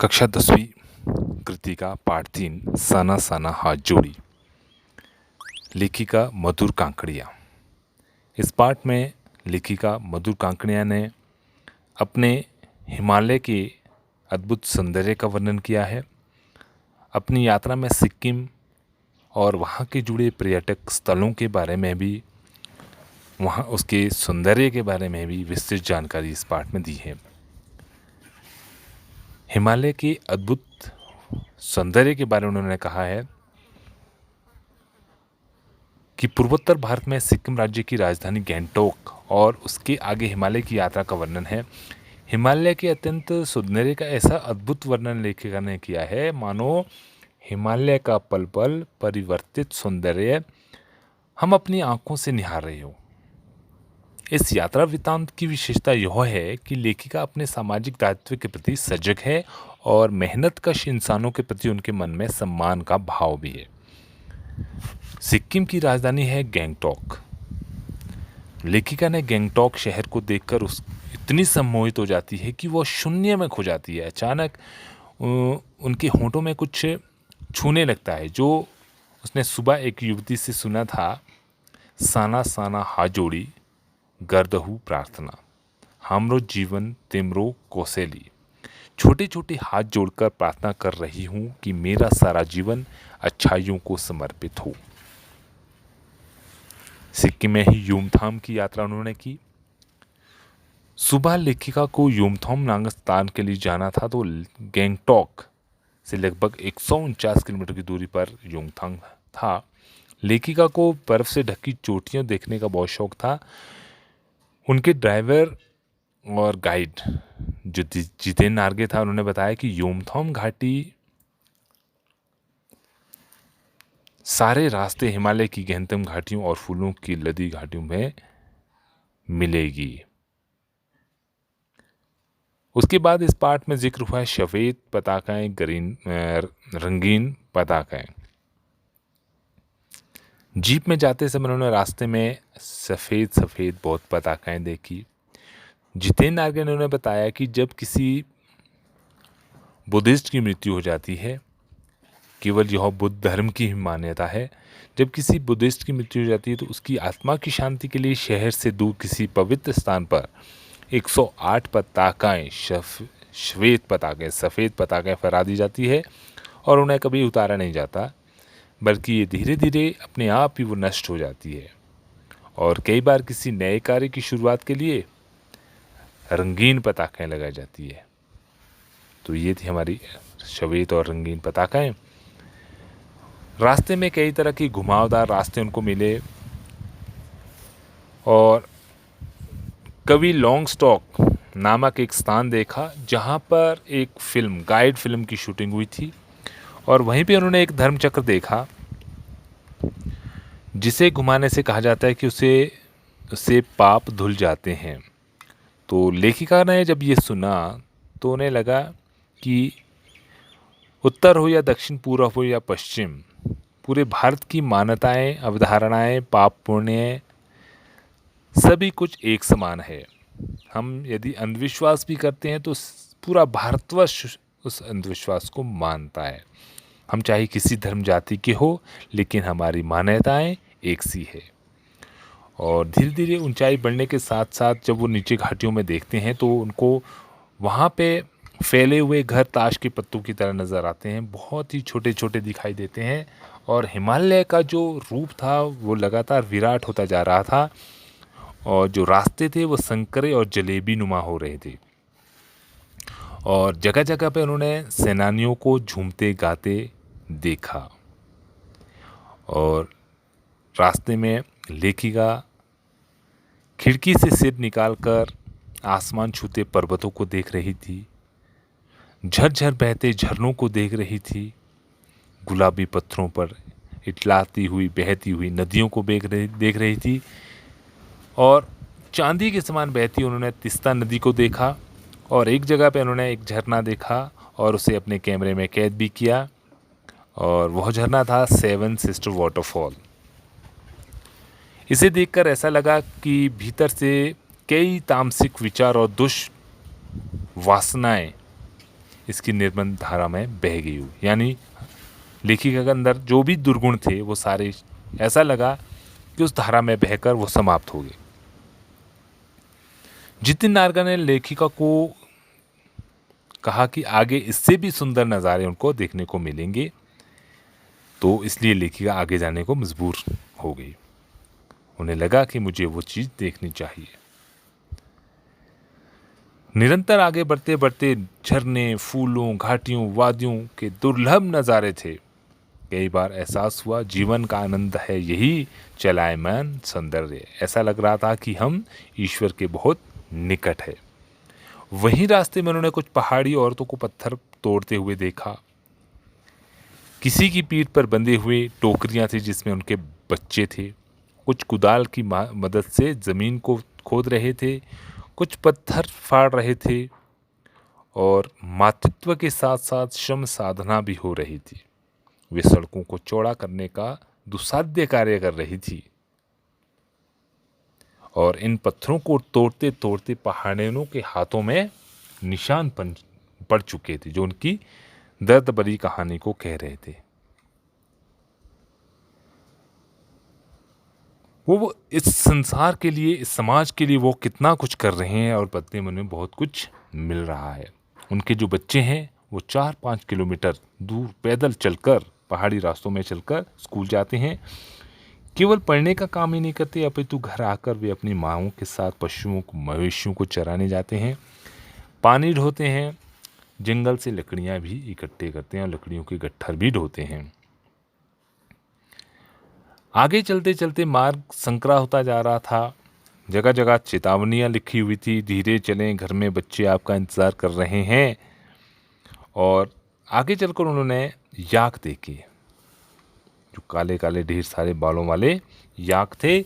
कक्षा 10वीं कृतिका पाठ 3 साना साना हाथ जोड़ी। लेखिका मधुर कांकड़िया। इस पाठ में लेखिका मधुर कांकड़िया ने अपने हिमालय के अद्भुत सौंदर्य का वर्णन किया है। अपनी यात्रा में सिक्किम और वहाँ के जुड़े पर्यटक स्थलों के बारे में भी, वहाँ उसके सौंदर्य के बारे में भी विस्तृत जानकारी इस पाठ में दी है। हिमालय के अद्भुत सौंदर्य के बारे में उन्होंने कहा है कि पूर्वोत्तर भारत में सिक्किम राज्य की राजधानी गैंगटॉक और उसके आगे हिमालय की यात्रा का वर्णन है। हिमालय के अत्यंत सौंदर्य का ऐसा अद्भुत वर्णन लेखिका ने किया है मानो हिमालय का पल पल परिवर्तित सौंदर्य हम अपनी आंखों से निहार रहे हो। इस यात्रा वृत्तांत की विशेषता यह है कि लेखिका अपने सामाजिक दायित्व के प्रति सजग है और मेहनतकश इंसानों के प्रति उनके मन में सम्मान का भाव भी है। सिक्किम की राजधानी है गैंगटॉक। लेखिका ने गैंगटॉक शहर को देखकर इतनी सम्मोहित हो जाती है कि वो शून्य में खो जाती है। अचानक उनके होंठों में कुछ छूने लगता है जो उसने सुबह एक युवती से सुना था। साना साना हाथ जोड़ी गर्दहू प्रार्थना हमरो जीवन तिमरो कौशली। छोटे छोटे हाथ जोड़कर प्रार्थना कर रही हूँ कि मेरा सारा जीवन अच्छाइयों को समर्पित हो। सिक्किम में ही युमथाम की यात्रा उन्होंने की। सुबह लेखिका को युमथाम नामक स्थान के लिए जाना था तो गैंगटॉक से लगभग 149 किलोमीटर की दूरी पर युमथाम था। लेखिका को बर्फ से ढकी चोटियां देखने का बहुत शौक था। उनके ड्राइवर और गाइड जो जितेन नार्गे था उन्होंने बताया कि युमथाम घाटी सारे रास्ते हिमालय की गहनतम घाटियों और फूलों की लदी घाटियों में मिलेगी। उसके बाद इस पाठ में जिक्र हुआ है सफ़ेद पताकाएं, रंगीन पताकाएं। जीप में जाते समय उन्होंने रास्ते में सफ़ेद सफ़ेद बहुत पताकाएं देखी। जितेन नार्गे ने उन्हें बताया कि जब किसी बुद्धिस्ट की मृत्यु हो जाती है, केवल यह बुद्ध धर्म की ही मान्यता है, जब किसी बुद्धिस्ट की मृत्यु हो जाती है तो उसकी आत्मा की शांति के लिए शहर से दूर किसी पवित्र स्थान पर 108 पताकाएं, श्वेत पताकाएं, सफ़ेद पताकाएं फहरा दी जाती है और उन्हें कभी उतारा नहीं जाता, बल्कि ये धीरे धीरे अपने आप ही वो नष्ट हो जाती है। और कई बार किसी नए कार्य की शुरुआत के लिए रंगीन पताकाएं लगाई जाती है। तो ये थी हमारी श्वेत और रंगीन पताकाएं। रास्ते में कई तरह की घुमावदार रास्ते उनको मिले और कवि लॉन्ग स्टॉक नामक एक स्थान देखा जहां पर एक गाइड फिल्म की शूटिंग हुई थी और वहीं पे उन्होंने एक धर्मचक्र देखा जिसे घुमाने से कहा जाता है कि उससे पाप धुल जाते हैं। तो लेखिका ने जब ये सुना तो उन्हें लगा कि उत्तर हो या दक्षिण, पूर्व हो या पश्चिम, पूरे भारत की मान्यताएं, अवधारणाएं, पाप पुण्य सभी कुछ एक समान है। हम यदि अंधविश्वास भी करते हैं तो पूरा भारतवर्ष उस अंधविश्वास को मानता है। हम चाहे किसी धर्म जाति के हो, लेकिन हमारी मान्यताएं एक सी है। और धीरे धीरे ऊंचाई बढ़ने के साथ साथ जब वो नीचे घाटियों में देखते हैं तो उनको वहाँ पे फैले हुए घर ताश के पत्तों की तरह नज़र आते हैं, बहुत ही छोटे छोटे दिखाई देते हैं। और हिमालय का जो रूप था वो लगातार विराट होता जा रहा था और जो रास्ते थे वो संकरे और जलेबी नुमा हो रहे थे। और जगह जगह पे उन्होंने सेनानियों को झूमते गाते देखा। और रास्ते में लेखिका खिड़की से सिर निकालकर आसमान छूते पर्वतों को देख रही थी, झरझर बहते झरनों को देख रही थी, गुलाबी पत्थरों पर इटलाती हुई बहती हुई नदियों को देख रही थी और चांदी के समान बहती उन्होंने तिस्ता नदी को देखा। और एक जगह पे उन्होंने एक झरना देखा और उसे अपने कैमरे में कैद भी किया और वह झरना था 7 सिस्टर वाटरफॉल। इसे देखकर ऐसा लगा कि भीतर से कई तामसिक विचार और दुष्ट वासनाएं इसकी निर्मल धारा में बह गई हो। यानी लेखिका के अंदर जो भी दुर्गुण थे वो सारे ऐसा लगा कि उस धारा में बहकर वो समाप्त हो गए। जितिन नारगा ने लेखिका को कहा कि आगे इससे भी सुंदर नज़ारे उनको देखने को मिलेंगे, तो इसलिए लेखिका आगे जाने को मजबूर हो गई। उन्हें लगा कि मुझे वो चीज़ देखनी चाहिए। निरंतर आगे बढ़ते बढ़ते झरने, फूलों, घाटियों, वादियों के दुर्लभ नज़ारे थे। कई बार एहसास हुआ जीवन का आनंद है यही चलायमान सौंदर्य। ऐसा लग रहा था कि हम ईश्वर के बहुत निकट है। वहीं रास्ते में उन्होंने कुछ पहाड़ी औरतों को पत्थर तोड़ते हुए देखा। किसी की पीठ पर बंधे हुए टोकरियां थी जिसमें उनके बच्चे थे। कुछ कुदाल की मदद से जमीन को खोद रहे थे, कुछ पत्थर फाड़ रहे थे और मातृत्व के साथ साथ श्रम साधना भी हो रही थी। वे सड़कों को चौड़ा करने का दुस्साध्य कार्य कर रही थी और इन पत्थरों को तोड़ते तोड़ते पहाड़ियों के हाथों में निशान पड़ चुके थे जो उनकी दर्द भरी कहानी को कह रहे थे। वो इस संसार के लिए, इस समाज के लिए वो कितना कुछ कर रहे हैं और बदले में उन्हें बहुत कुछ मिल रहा है। उनके जो बच्चे हैं वो 4-5 किलोमीटर दूर पैदल चलकर, पहाड़ी रास्तों में चलकर स्कूल जाते हैं। केवल पढ़ने का काम ही नहीं करते, अपितु घर आकर वे अपनी माँओं के साथ पशुओं को, मवेशियों को चराने जाते हैं, पानी ढोते हैं, जंगल से लकड़ियाँ भी इकट्ठे करते हैं और लकड़ियों के गट्ठर भी ढोते हैं। आगे चलते चलते मार्ग संकरा होता जा रहा था। जगह जगह चेतावनियाँ लिखी हुई थी, धीरे चलें, घर में बच्चे आपका इंतज़ार कर रहे हैं। और आगे चलकर उन्होंने याक देखे, जो काले काले ढेर सारे बालों वाले याक थे।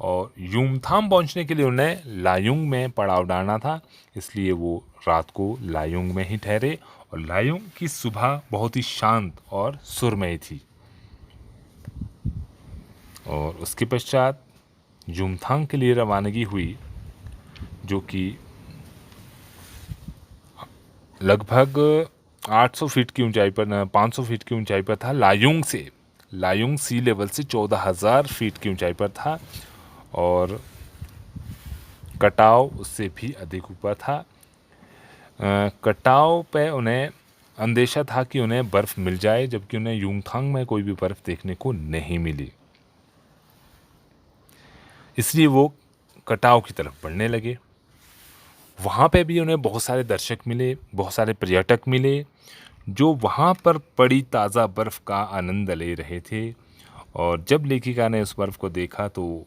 और यूमथाम पहुंचने के लिए उन्हें लायुंग में पड़ाव डालना था, इसलिए वो रात को लायुंग में ही ठहरे। और लायुंग की सुबह बहुत ही शांत और सुरमयी थी। और उसके पश्चात यूमथांग के लिए रवानगी हुई, जो कि लगभग 800 फीट की ऊंचाई पर, 500 फीट की ऊंचाई पर था। लायुंग सी लेवल से 14,000 फीट की ऊंचाई पर था और कटाव उससे भी अधिक ऊपर था। कटाव पे उन्हें अंदेशा था कि उन्हें बर्फ़ मिल जाए, जबकि उन्हें यूमथांग में कोई भी बर्फ़ देखने को नहीं मिली। इसलिए वो कटाव की तरफ बढ़ने लगे। वहाँ पे भी उन्हें बहुत सारे दर्शक मिले, बहुत सारे पर्यटक मिले, जो वहाँ पर पड़ी ताज़ा बर्फ़ का आनंद ले रहे थे। और जब लेखिका ने उस बर्फ़ को देखा तो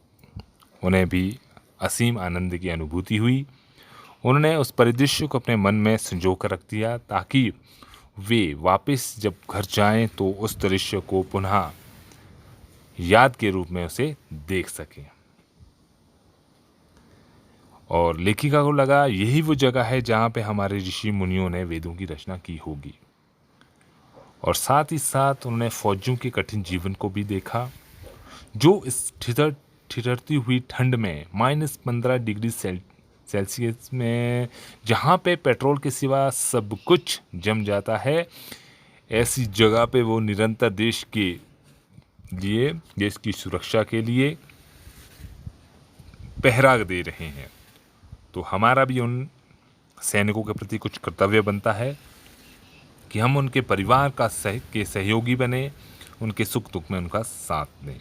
उन्हें भी असीम आनंद की अनुभूति हुई। उन्होंने उस परिदृश्य को अपने मन में संजो कर रख दिया ताकि वे वापस जब घर जाएं तो उस दृश्य को पुनः याद के रूप में उसे देख सकें। और लेखिका को लगा यही वो जगह है जहाँ पे हमारे ऋषि मुनियों ने वेदों की रचना की होगी। और साथ ही साथ उन्होंने फौजियों के कठिन जीवन को भी देखा, जो इस ठिठुरती हुई ठंड में -15 डिग्री सेल्सियस में, जहाँ पे पेट्रोल के सिवा सब कुछ जम जाता है, ऐसी जगह पे वो निरंतर देश की सुरक्षा के लिए पहरा दे रहे हैं। तो हमारा भी उन सैनिकों के प्रति कुछ कर्तव्य बनता है कि हम उनके परिवार के सहयोगी बने, उनके सुख दुख में उनका साथ दें।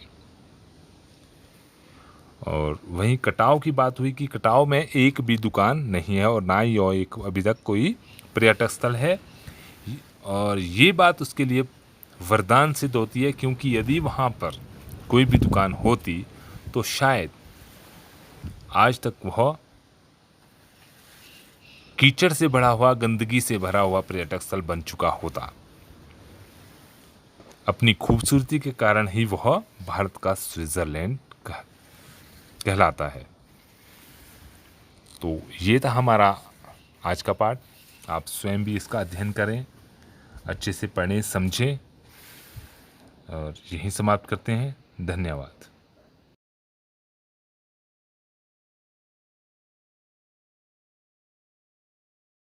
और वहीं कटाव की बात हुई कि कटाव में एक भी दुकान नहीं है और ना ही और एक अभी तक कोई पर्यटक स्थल है। और ये बात उसके लिए वरदान सिद्ध होती है, क्योंकि यदि वहाँ पर कोई भी दुकान होती तो शायद आज तक वह कीचड़ से भरा हुआ, गंदगी से भरा हुआ पर्यटक स्थल बन चुका होता। अपनी खूबसूरती के कारण ही वह भारत का स्विट्जरलैंड कहलाता है। तो ये था हमारा आज का पाठ। आप स्वयं भी इसका अध्ययन करें, अच्छे से पढ़ें, समझें। और यहीं समाप्त करते हैं। धन्यवाद।